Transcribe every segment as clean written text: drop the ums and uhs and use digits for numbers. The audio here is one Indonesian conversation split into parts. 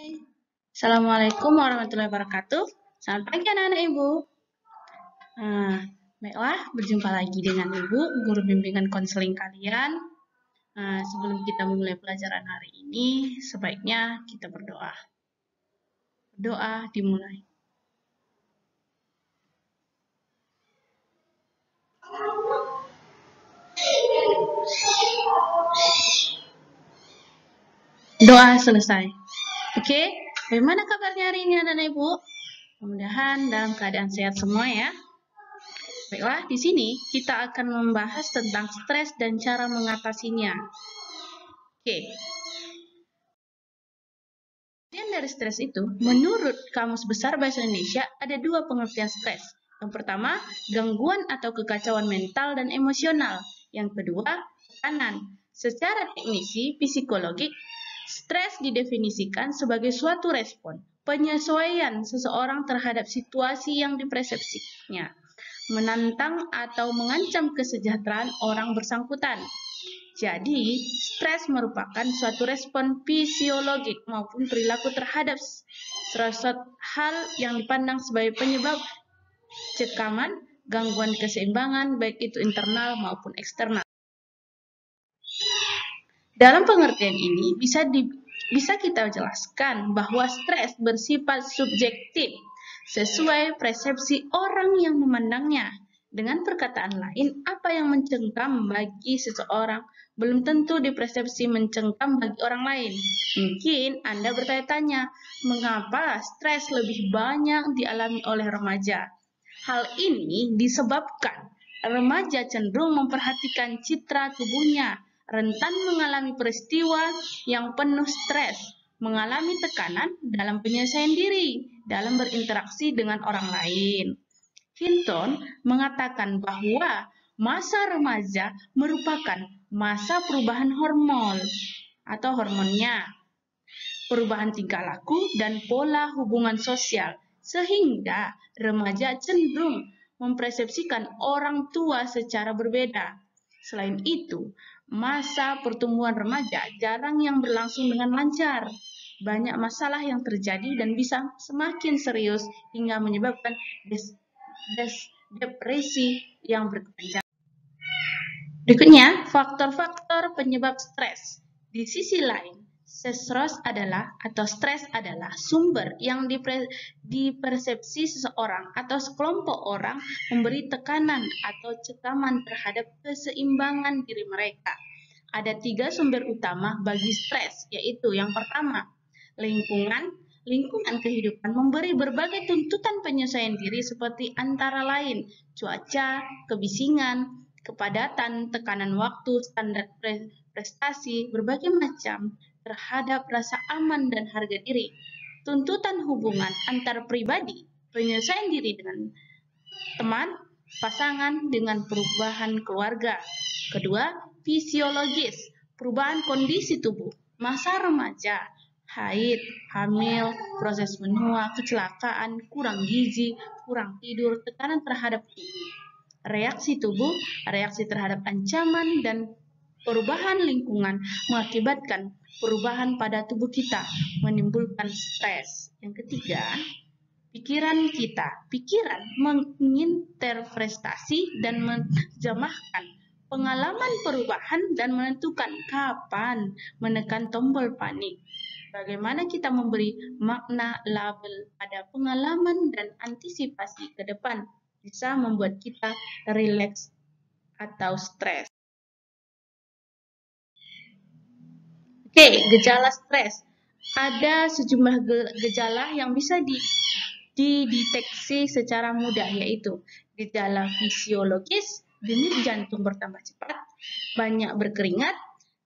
Assalamualaikum warahmatullahi wabarakatuh. Selamat pagi anak-anak Ibu. Baiklah, berjumpa lagi dengan Ibu, guru bimbingan konseling kalian. Sebelum kita memulai pelajaran hari ini, sebaiknya kita berdoa. Doa dimulai. Doa selesai. Oke, bagaimana kabarnya hari ini anak-anak Ibu? Mudah-mudahan dalam keadaan sehat semua ya. Baiklah, di sini kita akan membahas tentang stres dan cara mengatasinya. Oke. Pengertian dari stres itu, menurut Kamus Besar Bahasa Indonesia, ada dua pengertian stres. Yang pertama, gangguan atau kekacauan mental dan emosional. Yang kedua, tekanan. Secara teknisi psikologik, stres didefinisikan sebagai suatu respon, penyesuaian seseorang terhadap situasi yang dipersepsinya, menantang atau mengancam kesejahteraan orang bersangkutan. Jadi, stres merupakan suatu respon fisiologik maupun perilaku terhadap suatu hal yang dipandang sebagai penyebab cekaman, gangguan keseimbangan, baik itu internal maupun eksternal. Dalam pengertian ini, bisa kita jelaskan bahwa stres bersifat subjektif, sesuai persepsi orang yang memandangnya. Dengan perkataan lain, apa yang mencengkam bagi seseorang belum tentu dipersepsi mencengkam bagi orang lain. Mungkin Anda bertanya-tanya, mengapa stres lebih banyak dialami oleh remaja? Hal ini disebabkan remaja cenderung memperhatikan citra tubuhnya, rentan mengalami peristiwa yang penuh stres, mengalami tekanan dalam penyelesaian diri, dalam berinteraksi dengan orang lain. Hinton mengatakan bahwa masa remaja merupakan masa perubahan hormon atau hormonnya, perubahan tingkah laku dan pola hubungan sosial, sehingga remaja cenderung mempersepsikan orang tua secara berbeda. Selain itu, masa pertumbuhan remaja jarang yang berlangsung dengan lancar. Banyak masalah yang terjadi dan bisa semakin serius hingga menyebabkan depresi yang berkepanjangan. Berikutnya, faktor-faktor penyebab stres. Di sisi lain, stres adalah sumber yang dipersepsi seseorang atau sekelompok orang memberi tekanan atau cekaman terhadap keseimbangan diri mereka. Ada 3 sumber utama bagi stres, yaitu yang pertama, lingkungan. Lingkungan kehidupan memberi berbagai tuntutan penyesuaian diri seperti antara lain cuaca, kebisingan, kepadatan, tekanan waktu, standar prestasi, berbagai macam terhadap rasa aman dan harga diri. Tuntutan hubungan antar pribadi, penyesuaian diri dengan teman, pasangan, dengan perubahan keluarga. Kedua, fisiologis, perubahan kondisi tubuh, masa remaja, haid, hamil, proses menua, kecelakaan, kurang gizi, kurang tidur, tekanan terhadap tubuh. Reaksi tubuh, reaksi terhadap ancaman dan perubahan lingkungan mengakibatkan perubahan pada tubuh kita, menimbulkan stres. Yang ketiga, pikiran kita. Pikiran menginterpretasi dan menjamahkan pengalaman perubahan dan menentukan kapan menekan tombol panik. Bagaimana kita memberi makna label pada pengalaman dan antisipasi ke depan bisa membuat kita rileks atau stres. Oke, gejala stres. Ada sejumlah gejala yang bisa dideteksi secara mudah, yaitu gejala fisiologis, denyut jantung bertambah cepat, banyak berkeringat,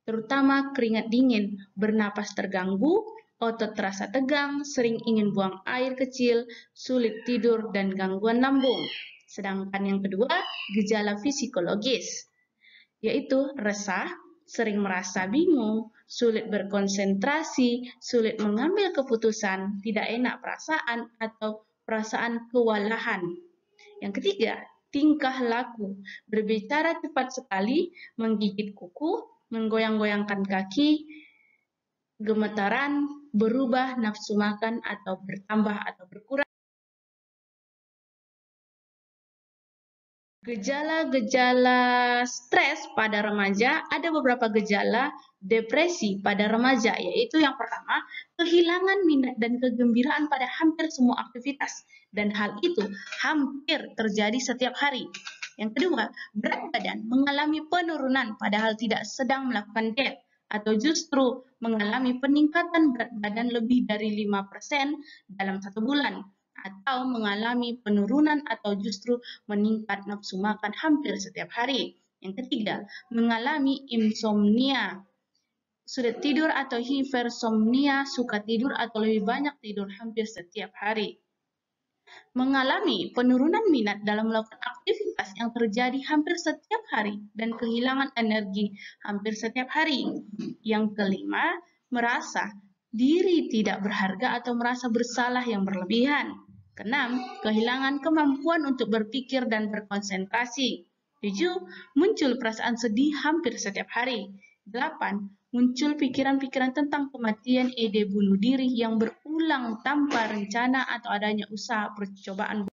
terutama keringat dingin, bernapas terganggu, otot terasa tegang, sering ingin buang air kecil, sulit tidur, dan gangguan lambung. Sedangkan yang kedua, gejala psikologis, yaitu resah, sering merasa bingung, sulit berkonsentrasi, sulit mengambil keputusan, tidak enak perasaan, atau perasaan kewalahan. Yang ketiga, tingkah laku, berbicara cepat sekali, menggigit kuku, menggoyang-goyangkan kaki, gemetaran, berubah nafsu makan atau bertambah atau berkurang. Gejala-gejala stres pada remaja, ada beberapa gejala depresi pada remaja, yaitu yang pertama, kehilangan minat dan kegembiraan pada hampir semua aktivitas, dan hal itu hampir terjadi setiap hari. Yang kedua, berat badan mengalami penurunan padahal tidak sedang melakukan diet, atau justru mengalami peningkatan berat badan lebih dari 5% dalam 1 bulan. Atau mengalami penurunan atau justru meningkat nafsu makan hampir setiap hari. Yang ketiga, mengalami insomnia, sulit tidur atau hipersomnia, suka tidur atau lebih banyak tidur hampir setiap hari. Mengalami penurunan minat dalam melakukan aktivitas yang terjadi hampir setiap hari dan kehilangan energi hampir setiap hari. Yang kelima, merasa diri tidak berharga atau merasa bersalah yang berlebihan. Keenam, kehilangan kemampuan untuk berpikir dan berkonsentrasi. 7, muncul perasaan sedih hampir setiap hari. 8, muncul pikiran-pikiran tentang kematian, ide bunuh diri yang berulang tanpa rencana atau adanya usaha percobaan.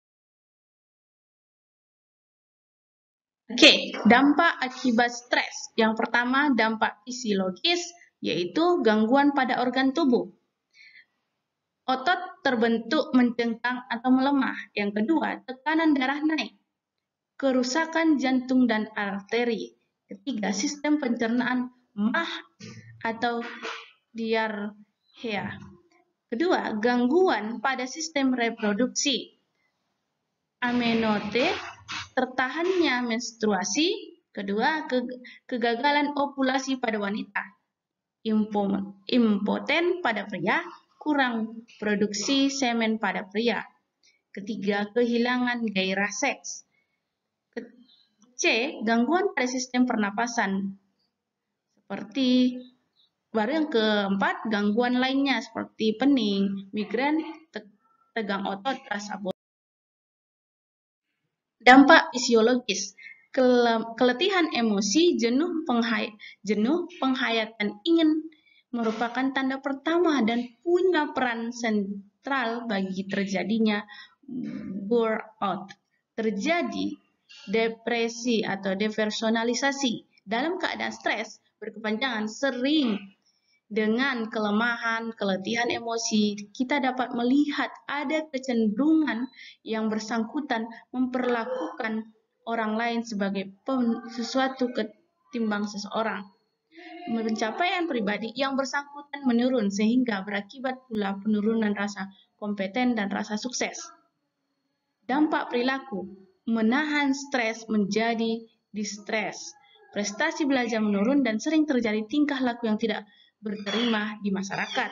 Oke, dampak akibat stres. Yang pertama, dampak fisiologis, yaitu gangguan pada organ tubuh. Otot terbentuk mencengkang atau melemah. Yang kedua, tekanan darah naik. Kerusakan jantung dan arteri. Ketiga, sistem pencernaan mah atau diarrea. Kedua, gangguan pada sistem reproduksi. Amenote, tertahannya menstruasi. Kedua, kegagalan ovulasi pada wanita. Impoten pada pria, kurang produksi semen pada pria. Ketiga, kehilangan gairah seks. C, gangguan pada sistem pernapasan. Baru yang keempat, gangguan lainnya seperti pening, migrain, tegang otot, rasa bosan. Dampak fisiologis. Keletihan emosi, jenuh penghayatan ingin merupakan tanda pertama dan punya peran sentral bagi terjadinya burnout. Terjadi depresi atau depersonalisasi. Dalam keadaan stres berkepanjangan sering dengan kelemahan, keletihan emosi, kita dapat melihat ada kecenderungan yang bersangkutan memperlakukan orang lain sebagai sesuatu ketimbang seseorang. Pencapaian pribadi yang bersangkutan menurun sehingga berakibat pula penurunan rasa kompeten dan rasa sukses. Dampak perilaku, menahan stres menjadi distres. Prestasi belajar menurun dan sering terjadi tingkah laku yang tidak berterima di masyarakat.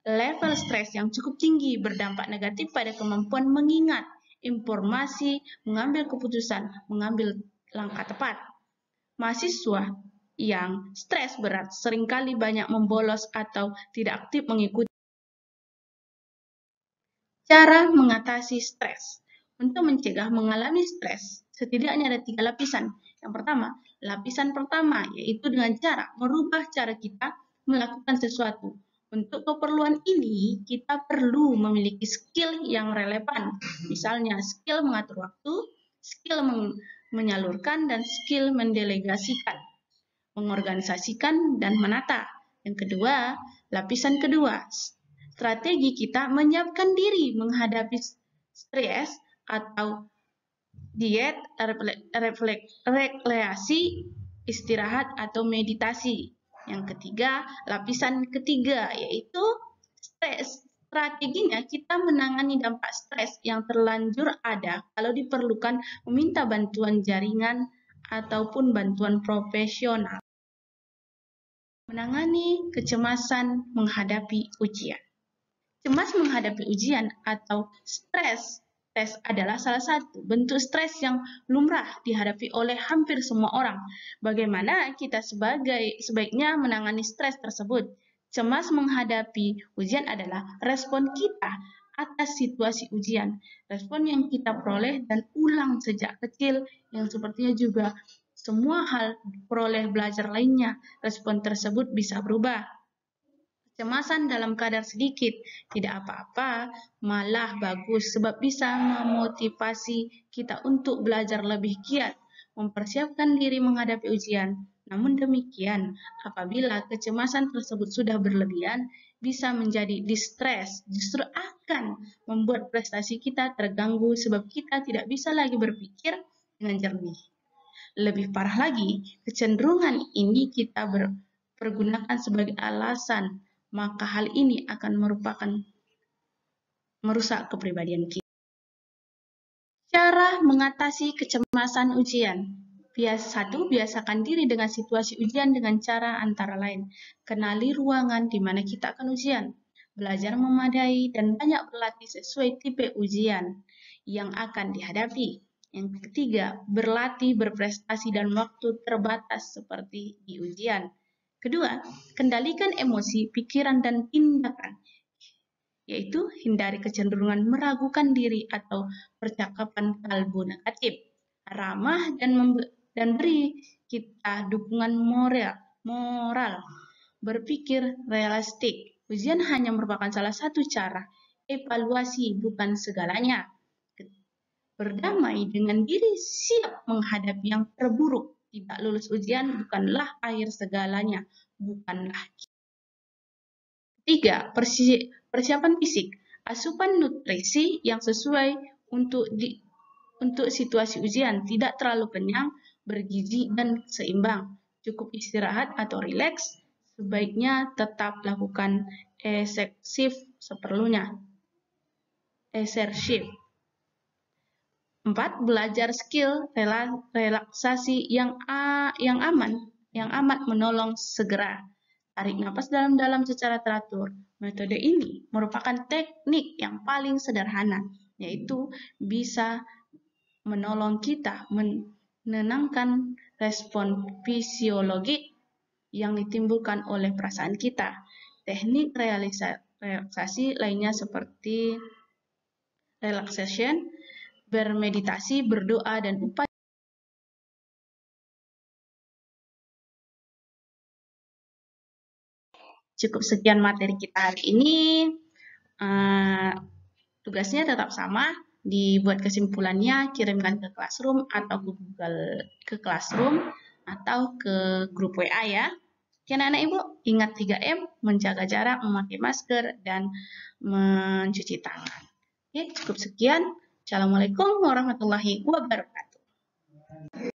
Level stres yang cukup tinggi berdampak negatif pada kemampuan mengingat informasi, mengambil keputusan, mengambil langkah tepat. Mahasiswa yang stres berat seringkali banyak membolos atau tidak aktif mengikuti. Cara mengatasi stres. Untuk mencegah mengalami stres, setidaknya ada 3 lapisan. Yang pertama, lapisan pertama yaitu dengan cara merubah cara kita melakukan sesuatu. Untuk keperluan ini, kita perlu memiliki skill yang relevan. Misalnya, skill mengatur waktu, skill menyalurkan, dan skill mendelegasikan, mengorganisasikan, dan menata. Yang kedua, lapisan kedua, strategi kita menyiapkan diri menghadapi stres atau diet, rekreasi, istirahat, atau meditasi. Yang ketiga, lapisan ketiga yaitu stres. Strateginya kita menangani dampak stres yang terlanjur ada kalau diperlukan meminta bantuan jaringan ataupun bantuan profesional. Menangani kecemasan menghadapi ujian. Cemas menghadapi ujian atau stres adalah salah satu bentuk stres yang lumrah dihadapi oleh hampir semua orang. Bagaimana kita sebaiknya menangani stres tersebut? Cemas menghadapi ujian adalah respon kita atas situasi ujian. Respon yang kita peroleh dan ulang sejak kecil, yang sepertinya juga semua hal peroleh belajar lainnya. Respon tersebut bisa berubah. Kecemasan dalam kadar sedikit, tidak apa-apa, malah bagus sebab bisa memotivasi kita untuk belajar lebih giat, mempersiapkan diri menghadapi ujian. Namun demikian, apabila kecemasan tersebut sudah berlebihan, bisa menjadi distres, justru akan membuat prestasi kita terganggu sebab kita tidak bisa lagi berpikir dengan jernih. Lebih parah lagi, kecenderungan ini kita pergunakan sebagai alasan, maka hal ini akan merusak kepribadian kita. Cara mengatasi kecemasan ujian. Biasakan diri dengan situasi ujian dengan cara antara lain. Kenali ruangan di mana kita akan ujian. Belajar memadai dan banyak berlatih sesuai tipe ujian yang akan dihadapi. Yang ketiga, berlatih berprestasi dan waktu terbatas seperti di ujian. Kedua, kendalikan emosi, pikiran, dan tindakan, yaitu hindari kecenderungan meragukan diri atau percakapan kalbu negatif. Ramah dan beri kita dukungan moral. Berpikir realistik. Ujian hanya merupakan salah satu cara. Evaluasi bukan segalanya. Berdamai dengan diri, siap menghadapi yang terburuk. Tidak lulus ujian bukanlah akhir segalanya. Bukanlah. Ketiga, persiapan fisik. Asupan nutrisi yang sesuai untuk situasi ujian. Tidak terlalu kenyang, bergizi, dan seimbang. Cukup istirahat atau rileks. Sebaiknya tetap lakukan exercise seperlunya. Exercise. 4. Belajar skill relaksasi yang amat menolong segera. Tarik napas dalam-dalam secara teratur. Metode ini merupakan teknik yang paling sederhana, yaitu bisa menolong kita menenangkan respon fisiologik yang ditimbulkan oleh perasaan kita. Teknik relaksasi lainnya seperti relaxation, bermeditasi, berdoa, dan upaya. Cukup sekian materi kita hari ini. Tugasnya tetap sama, dibuat kesimpulannya, kirimkan ke Classroom atau ke Google Classroom atau ke grup WA ya. Oke anak-anak Ibu, ingat 3M, menjaga jarak, memakai masker, dan mencuci tangan. Oke, cukup sekian. Assalamualaikum warahmatullahi wabarakatuh.